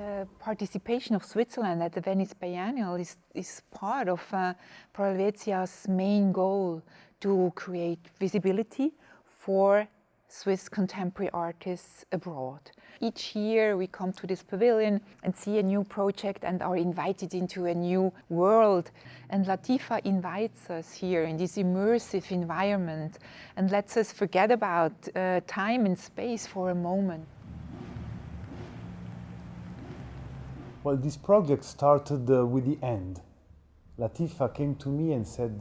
The participation of Switzerland at the Venice Biennale is part of Helvetia's main goal to create visibility for Swiss contemporary artists abroad. Each year we come to this pavilion and see a new project and are invited into a new world. And Latifa invites us here in this immersive environment and lets us forget about time and space for a moment. Well, this project started with the end. Latifa came to me and said,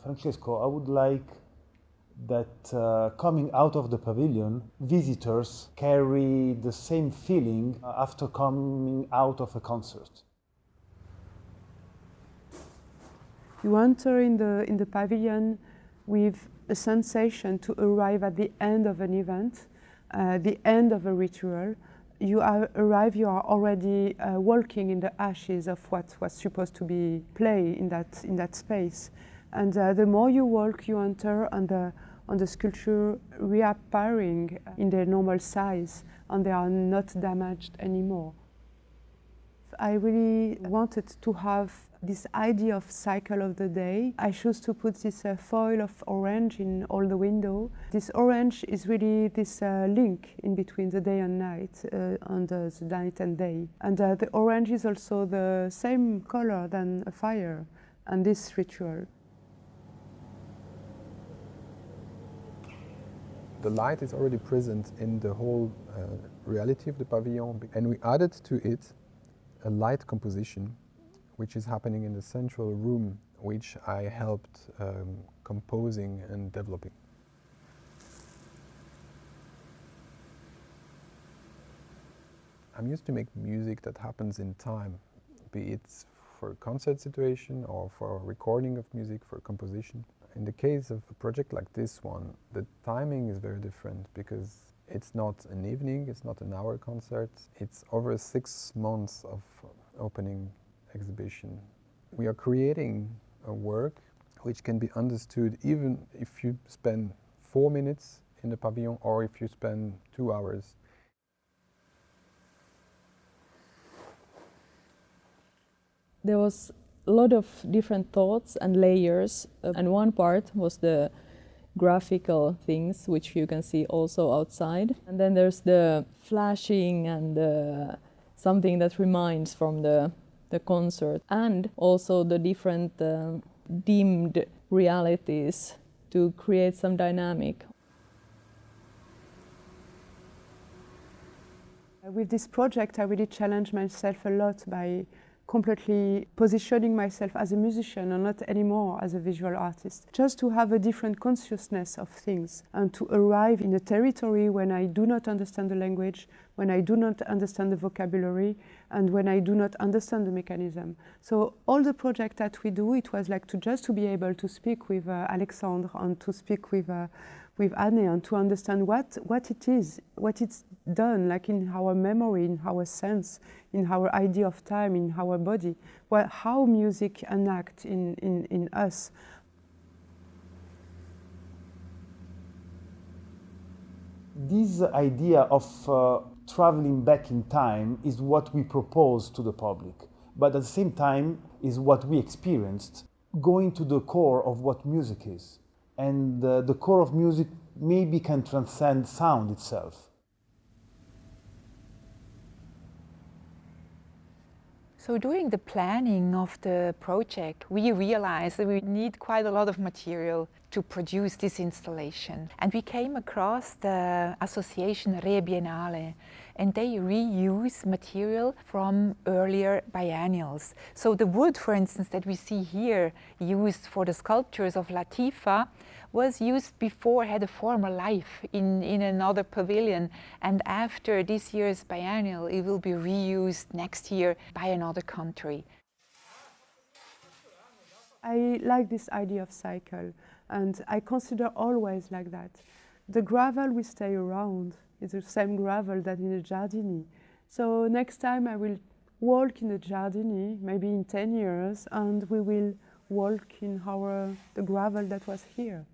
Francesco, I would like that coming out of the pavilion, visitors carry the same feeling after coming out of a concert. You enter in the pavilion with a sensation to arrive at the end of an event, the end of a ritual. You arrive, you are already walking in the ashes of what was supposed to be play in that space. And the more you walk, you enter on the sculpture reappearing in their normal size, and they are not damaged anymore. I really wanted to have this idea of cycle of the day. I chose to put this foil of orange in all the window. This orange is really this link in between the day and night, and the night and day. And the orange is also the same color than a fire and this ritual. The light is already present in the whole reality of the pavilion, and we added to it a light composition which is happening in the central room, which I helped composing and developing. I'm used to make music that happens in time, be it for a concert situation or for a recording of music, for composition. In the case of a project like this one, the timing is very different because it's not an evening, it's not an hour concert, it's over 6 months of opening exhibition. We are creating a work which can be understood even if you spend 4 minutes in the pavilion or if you spend 2 hours. There was a lot of different thoughts and layers, and one part was the graphical things, which you can see also outside. And then there's the flashing and something that reminds from the concert, and also the different dimmed realities to create some dynamic. With this project, I really challenged myself a lot by completely positioning myself as a musician and not anymore as a visual artist. Just to have a different consciousness of things and to arrive in a territory when I do not understand the language, when I do not understand the vocabulary, and when I do not understand the mechanism. So all the project that we do, it was like to be able to speak with Alexandre and to speak with Anne and to understand what it is, what it's done, like in our memory, in our sense, in our idea of time, in our body, how music enacts in us. This idea of traveling back in time is what we propose to the public, but at the same time is what we experienced, going to the core of what music is. And the core of music maybe can transcend sound itself. So during the planning of the project, we realized that we need quite a lot of material to produce this installation. And we came across the association Biennale, and they reuse material from earlier biennials. So the wood, for instance, that we see here, used for the sculptures of Latifa, was used before, had a former life in another pavilion, and after this year's biennial it will be reused next year by another country. I like this idea of cycle, and I consider always like that. The gravel will stay around. It's the same gravel that in a Giardini. So next time I will walk in the Giardini, maybe in 10 years, and we will walk in the gravel that was here.